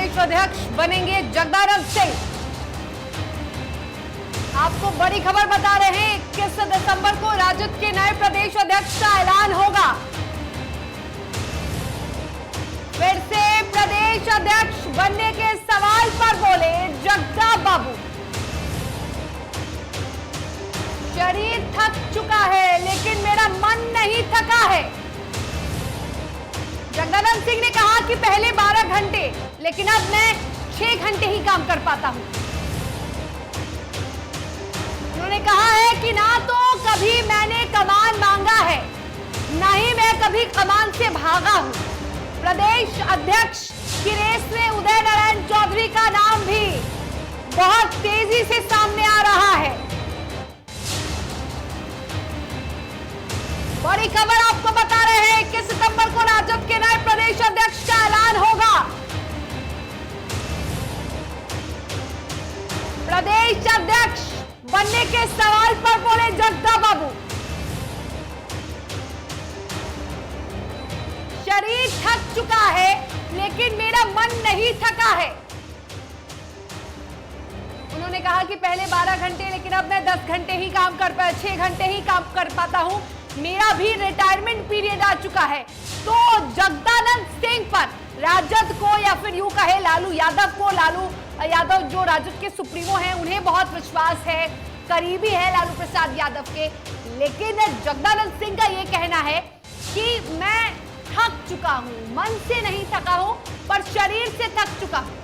प्रदेश अध्यक्ष बनेंगे जगदानंद सिंह। आपको बड़ी खबर बता रहे हैं, 21 दिसंबर को राजद के नए प्रदेश अध्यक्ष का ऐलान होगा। फिर से प्रदेश अध्यक्ष बनने के सवाल पर बोले जगदा बाबू। शरीर थक चुका है लेकिन मेरा मन नहीं थका है। जगदानंद सिंह ने कहा कि पहले 12 घंटे लेकिन अब मैं 6 घंटे ही काम कर पाता हूं। उन्होंने कहा है कि ना तो कभी मैंने कमान मांगा है, ना ही मैं कभी कमान से भागा हूं। प्रदेश अध्यक्ष की रेस में उदय नारायण चौधरी का नाम भी बहुत तेजी से सामने आ रहा है। बड़ी खबर आपको बता रहे हैं, 21 सितंबर को राजद के नए प्रदेश अध्यक्ष का ऐलान होगा। प्रदेश अध्यक्ष बनने के सवाल पर बोले जगदा बाबू। शरीर थक चुका है लेकिन मेरा मन नहीं थका है। उन्होंने कहा कि पहले 12 घंटे लेकिन अब मैं 10 घंटे ही काम कर 6 घंटे ही काम कर पाता हूं। मेरा भी रिटायरमेंट पीरियड आ चुका है। तो जगदानंद सिंह पर राजद को या फिर यूं कहे लालू यादव को, लालू यादव जो राजद के सुप्रीमो हैं, उन्हें बहुत विश्वास है, करीबी है लालू प्रसाद यादव के। लेकिन जगदानंद सिंह का यह कहना है कि मैं थक चुका हूं, मन से नहीं थका हूं पर शरीर से थक चुका हूं।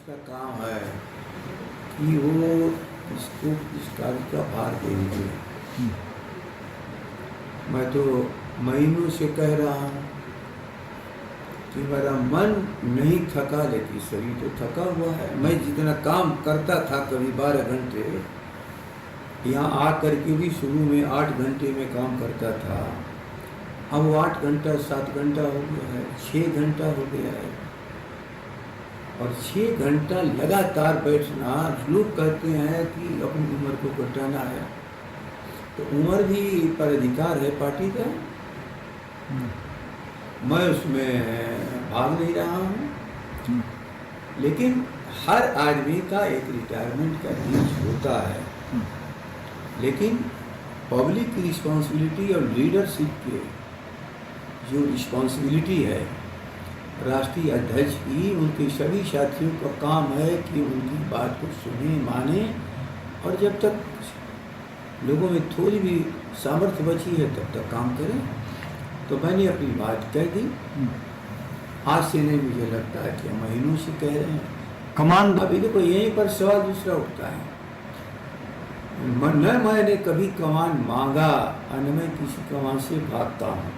का काम है कि वो इसको इस कार्य का भार देंगे। मैं तो महीनों से कह रहा हूँ कि मेरा मन नहीं थका लेकिन शरीर तो थका हुआ है। मैं जितना काम करता था कभी 12 घंटे, यहाँ आकर के भी शुरू में 8 घंटे में काम करता था। अब वो 8 घंटा 7 घंटा हो गया है, 6 घंटा हो गया है। और 6 घंटा लगातार बैठना, लोग कहते हैं कि अपनी उम्र को घटाना है, तो उम्र भी पर अधिकार है पार्टी का। मैं उसमें भाग नहीं रहा हूँ, लेकिन हर आदमी का एक रिटायरमेंट का एज होता है। लेकिन पब्लिक की रिस्पॉन्सिबिलिटी और लीडरशिप के जो रिस्पॉन्सिबिलिटी है राष्ट्रीय अध्यक्ष की, उनके सभी साथियों का काम है कि उनकी बात को सुने, माने, और जब तक लोगों में थोड़ी भी सामर्थ्य बची है तब तक काम करें। तो मैंने अपनी बात कह दी। आज से नहीं, मुझे लगता है कि महीनों से कह रहे हैं। कमान अभी देखो यहीं पर सवाल दूसरा उठता है, न मैंने कभी कमान मांगा और न मैं किसी कमान से भागता हूँ।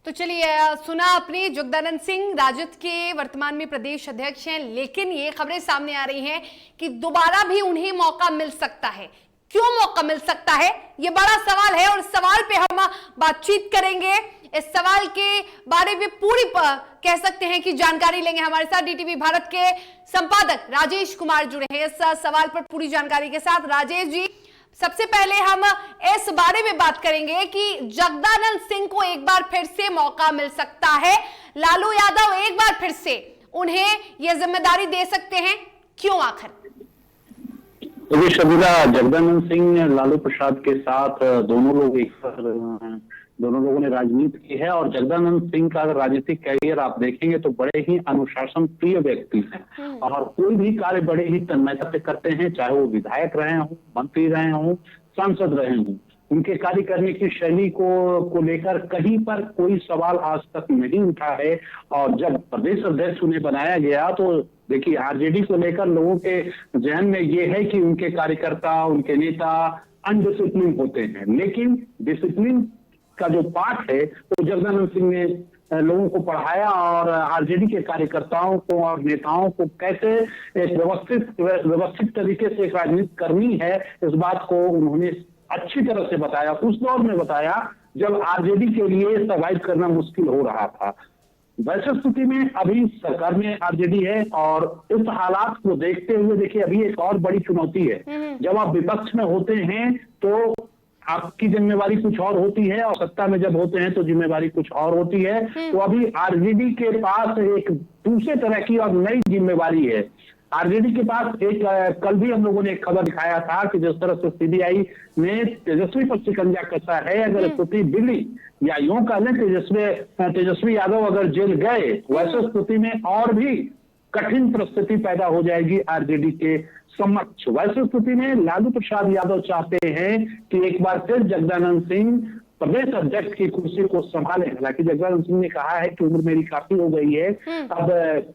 तो चलिए, सुना अपनी जगदानंद सिंह राजद के वर्तमान में प्रदेश अध्यक्ष हैं, लेकिन ये खबरें सामने आ रही हैं कि दोबारा भी उन्हें मौका मिल सकता है। क्यों मौका मिल सकता है, ये बड़ा सवाल है और इस सवाल पे हम बातचीत करेंगे। इस सवाल के बारे में पूरी कह सकते हैं कि जानकारी लेंगे। हमारे साथ डीटीवी भारत के संपादक राजेश कुमार जुड़े हैं इस सवाल पर पूरी जानकारी के साथ। राजेश जी, सबसे पहले हम इस बारे में बात करेंगे कि जगदानंद सिंह को एक बार फिर से मौका मिल सकता है, लालू यादव एक बार फिर से उन्हें यह जिम्मेदारी दे सकते हैं, क्यों आखिर? देखिए शबीला, जगदानंद सिंह लालू प्रसाद के साथ दोनों लोगों ने राजनीति की है, और जगदानंद सिंह का अगर राजनीतिक कैरियर आप देखेंगे तो बड़े ही अनुशासन प्रिय व्यक्ति हैं और कोई भी कार्य बड़े ही तन्मयता से करते हैं, चाहे वो विधायक रहे हों, मंत्री रहे हों, सांसद रहे हों। उनके कार्य करने की शैली को लेकर कहीं पर कोई सवाल आज तक नहीं उठा है। और जब प्रदेश अध्यक्ष उन्हें बनाया गया तो देखिए, आरजेडी को लेकर लोगों के जहन में ये है कि उनके कार्यकर्ता, उनके नेता अनडिसिप्लिन होते हैं, लेकिन डिसिप्लिन का जो पाठ है तो जगदानंद सिंह ने लोगों को पढ़ाया और आरजेडी के कार्यकर्ताओं को और नेताओं को कैसे एक व्यवस्थित तरीके से एक राजनीति करनी है, इस बात को उन्होंने अच्छी तरह से बताया। उस दौर में बताया जब आरजेडी के लिए सर्वाइव करना मुश्किल हो रहा था। वैसे स्थिति में अभी सरकार में आरजेडी है और इस हालात को देखते हुए देखिए अभी एक और बड़ी चुनौती है। जब आप विपक्ष में होते हैं तो आपकी जिम्मेवारी कुछ और होती है और सत्ता में जब होते हैं तो जिम्मेवारी कुछ और होती है। तो अभी आरजेडी के पास एक दूसरे तरह की और नई जिम्मेवारी है। आरजेडी के पास एक कल भी हम लोगों ने एक खबर दिखाया था कि जिस तरह से सीबीआई ने तेजस्वी पर शिकंजा कसा है, अगर स्थिति बिगड़ी या यूं कह लें तेजस्वी यादव अगर जेल गए, वैसे स्थिति में और भी कठिन परिस्थिति पैदा हो जाएगी आरजेडी के समक्ष। वैसे स्थिति में लालू प्रसाद यादव चाहते हैं कि एक बार फिर जगदानंद सिंह प्रदेश अध्यक्ष की कुर्सी को संभालें। हालांकि जगदानंद सिंह ने कहा है कि उम्र मेरी काफी हो गई है, अब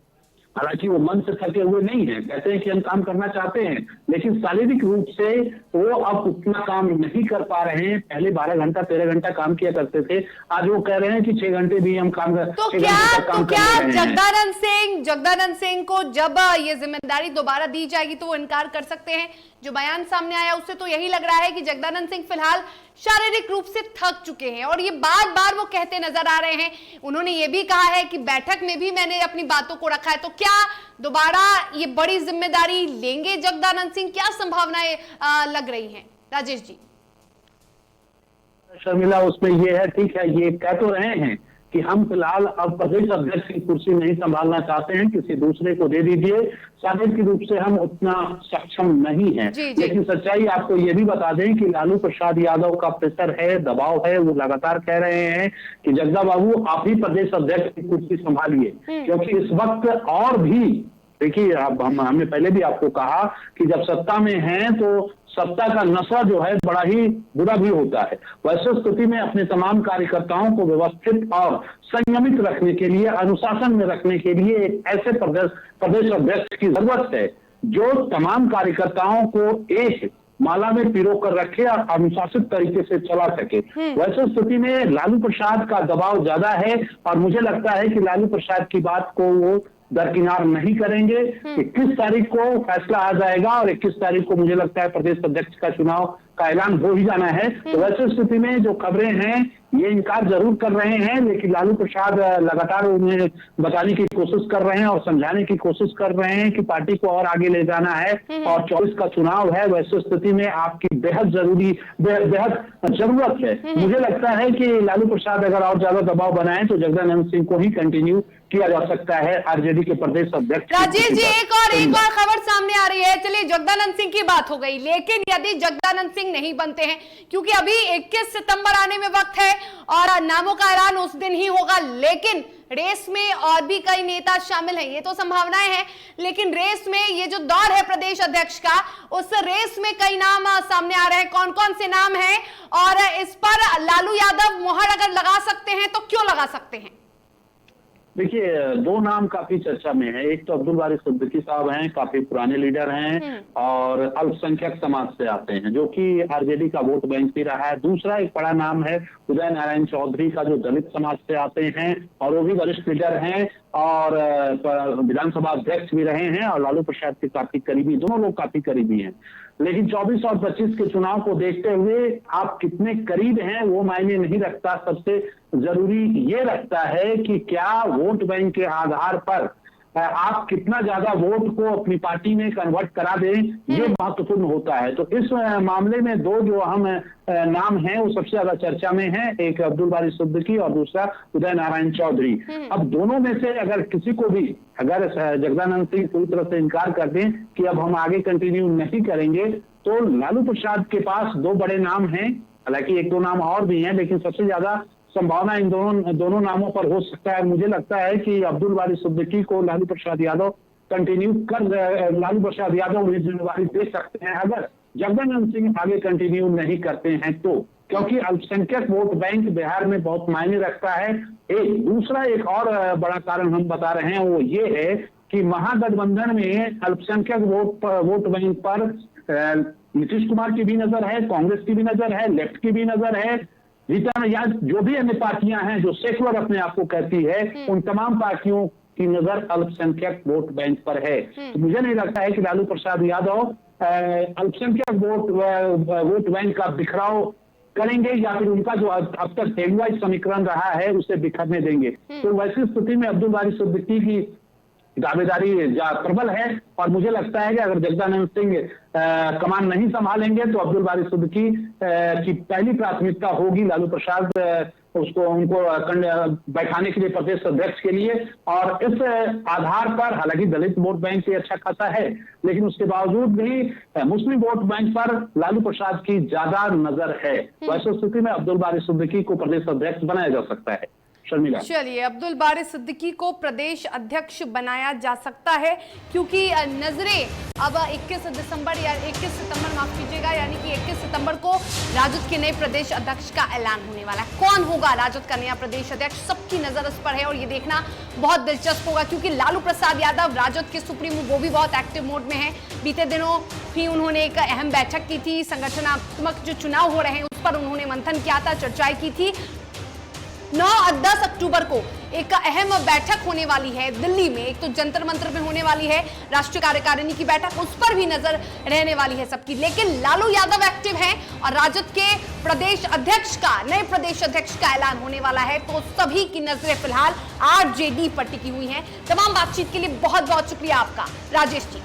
हालांकि वो मन से थके हुए नहीं है, कहते हैं कि हम काम करना चाहते हैं, लेकिन शारीरिक रूप से वो अब उतना काम नहीं कर पा रहे हैं। पहले 12 घंटा 13 घंटा काम किया करते थे, आज वो कह रहे हैं कि 6 घंटे भी हम काम तो क्या जगदानंद सिंह को जब ये जिम्मेदारी दोबारा दी जाएगी तो वो इनकार कर सकते हैं? जो बयान सामने आया उससे तो यही लग रहा है कि जगदानंद सिंह फिलहाल शारीरिक रूप से थक चुके हैं और ये बार बार वो कहते नजर आ रहे हैं। उन्होंने ये भी कहा है कि बैठक में भी मैंने अपनी बातों को रखा है। तो क्या दोबारा ये बड़ी जिम्मेदारी लेंगे जगदानंद सिंह? क्या संभावनाएं लग रही हैं राजेश जी? शर्मिला, उसमें ये है, ठीक है, ये कह तो रहे हैं कि हम फिलहाल अब प्रदेश अध्यक्ष की कुर्सी नहीं संभालना चाहते हैं, किसी दूसरे को दे दीजिए, शारीरिक रूप से हम उतना सक्षम नहीं हैं। लेकिन सच्चाई आपको ये भी बता दें कि लालू प्रसाद यादव का प्रेशर है, दबाव है, वो लगातार कह रहे हैं कि जगदा बाबू आप ही प्रदेश अध्यक्ष की कुर्सी संभालिए, क्योंकि इस वक्त और भी देखिए, अब हमने पहले भी आपको कहा कि जब सत्ता में हैं तो सत्ता का नशा जो है बड़ा ही बुरा भी होता है। वैसे स्थिति में अपने तमाम कार्यकर्ताओं को व्यवस्थित और संयमित रखने के लिए, अनुशासन में रखने के लिए एक ऐसे प्रदेश अध्यक्ष की जरूरत है जो तमाम कार्यकर्ताओं को एक माला में पिरो कर रखे और अनुशासित तरीके से चला सके। वैसे स्थिति में लालू प्रसाद का दबाव ज्यादा है और मुझे लगता है कि लालू प्रसाद की बात को वो दरकिनार नहीं करेंगे। 21 तारीख को फैसला आ जाएगा और 21 तारीख को मुझे लगता है प्रदेश अध्यक्ष का चुनाव का ऐलान हो ही जाना है। तो वैसे स्थिति में जो खबरें हैं ये इनकार जरूर कर रहे हैं, लेकिन लालू प्रसाद लगातार उन्हें बताने की कोशिश कर रहे हैं और समझाने की कोशिश कर रहे हैं कि पार्टी को और आगे ले जाना है और 24 का चुनाव है। वैसे स्थिति में आपकी बेहद जरूरत है। मुझे लगता है कि लालू प्रसाद अगर और ज्यादा दबाव बनाए तो जगदानंद सिंह को ही कंटिन्यू किया जा सकता है आरजेडी के प्रदेश अध्यक्ष। राजेश जी, एक और खबर सामने आ रही है। चलिए, जगदानंद सिंह की बात हो गई, लेकिन यदि जगदानंद सिंह नहीं बनते हैं, क्योंकि अभी 21 सितंबर आने में वक्त है और नामों का ऐलान उस दिन ही होगा, लेकिन रेस में और भी कई नेता शामिल हैं, ये तो संभावनाएं हैं, लेकिन रेस में ये जो दौर है प्रदेश अध्यक्ष का, उस रेस में कई नाम सामने आ रहे हैं। कौन कौन से नाम हैं और इस पर लालू यादव मोहर अगर लगा सकते हैं तो क्यों लगा सकते हैं? देखिए, 2 नाम काफी चर्चा में है। एक तो अब्दुल बारी सिद्दीकी साहब हैं, काफी पुराने लीडर हैं और अल्पसंख्यक समाज से आते हैं, जो कि आरजेडी का वोट बैंक भी रहा है। दूसरा एक बड़ा नाम है उदय नारायण चौधरी का, जो दलित समाज से आते हैं और वो भी वरिष्ठ लीडर हैं और विधानसभा अध्यक्ष भी रहे हैं और लालू प्रसाद के काफी करीबी, दोनों लोग काफी करीबी हैं। लेकिन 24 और 25 के चुनाव को देखते हुए आप कितने करीब हैं वो मायने नहीं रखता। सबसे जरूरी ये रखता है कि क्या वोट बैंक के आधार पर आप कितना ज्यादा वोट को अपनी पार्टी में कन्वर्ट करा दें, ये महत्वपूर्ण होता है। तो इस मामले में 2 जो अहम नाम हैं वो सबसे ज्यादा चर्चा में है, एक अब्दुल बारी सिद्दीकी और दूसरा उदय नारायण चौधरी। अब दोनों में से अगर किसी को भी, अगर जगदानंद सिंह पूरी तरह से इनकार कर दें कि अब हम आगे कंटिन्यू नहीं करेंगे, तो लालू प्रसाद के पास 2 बड़े नाम हैं। हालांकि 1-2 नाम और भी हैं, लेकिन सबसे ज्यादा संभावना इन दोनों नामों पर हो सकता है। मुझे लगता है कि अब्दुल बारी सिद्दीकी को लालू प्रसाद यादव कंटिन्यू कर, लालू प्रसाद यादव उन्हें जिम्मेवारी दे सकते हैं अगर जगदानंद सिंह आगे कंटिन्यू नहीं करते हैं तो, क्योंकि अल्पसंख्यक वोट बैंक बिहार में बहुत मायने रखता है। दूसरा एक और बड़ा कारण हम बता रहे हैं वो ये है कि महागठबंधन में अल्पसंख्यक वोट बैंक पर नीतीश कुमार की भी नजर है, कांग्रेस की भी नजर है, लेफ्ट की भी नजर है, या जो भी अन्य पार्टियां हैं जो सेकुलर अपने आप को कहती है, उन तमाम पार्टियों की नजर अल्पसंख्यक वोट बैंक पर है। तो मुझे नहीं लगता है कि लालू प्रसाद यादव अल्पसंख्यक वोट बैंक का बिखराव करेंगे या फिर उनका जो अब तक टेगवाइज समीकरण रहा है उसे बिखरने देंगे। तो वैसी स्थिति में अब्दुल बारी सिद्दीकी की दावेदारी प्रबल है और मुझे लगता है कि अगर जगदानंद सिंह कमान नहीं संभालेंगे तो अब्दुल बारी सिद्दीकी की पहली प्राथमिकता होगी लालू प्रसाद उनको बैठाने के लिए प्रदेश अध्यक्ष के लिए। और इस आधार पर हालांकि दलित वोट बैंक से अच्छा खासा है, लेकिन उसके बावजूद भी मुस्लिम वोट बैंक पर लालू प्रसाद की ज्यादा नजर है। वैसी स्थिति में अब्दुल बारी सिद्दीकी को प्रदेश अध्यक्ष बनाया जा सकता है। शर्मिला, चलिए, अब्दुल बारी सिद्दीकी को प्रदेश अध्यक्ष बनाया जा सकता है क्योंकि नजरें अब 21 दिसंबर या 21 सितंबर माफ कीजिएगा, यानी कि 21 सितंबर को राजद के नए प्रदेश अध्यक्ष का ऐलान होने वाला है। कौन होगा राजद का नया प्रदेश अध्यक्ष, सबकी नजर इस पर है और ये देखना बहुत दिलचस्प होगा क्योंकि लालू प्रसाद यादव राजद के सुप्रीमो वो भी बहुत एक्टिव मोड में है। बीते दिनों भी उन्होंने एक अहम बैठक की थी, संगठनात्मक जो चुनाव हो रहे हैं उस पर उन्होंने मंथन किया था, चर्चाएं की थी। 9 और 10 अक्टूबर को एक अहम बैठक होने वाली है दिल्ली में, एक तो जंतर मंतर में होने वाली है राष्ट्रीय कार्यकारिणी की बैठक, उस पर भी नजर रहने वाली है सबकी। लेकिन लालू यादव एक्टिव हैं और राजद के प्रदेश अध्यक्ष का, नए प्रदेश अध्यक्ष का ऐलान होने वाला है, तो सभी की नजरें फिलहाल आरजेडी पर टिकी हुई हैं। तमाम बातचीत के लिए बहुत बहुत शुक्रिया आपका राजेश जी।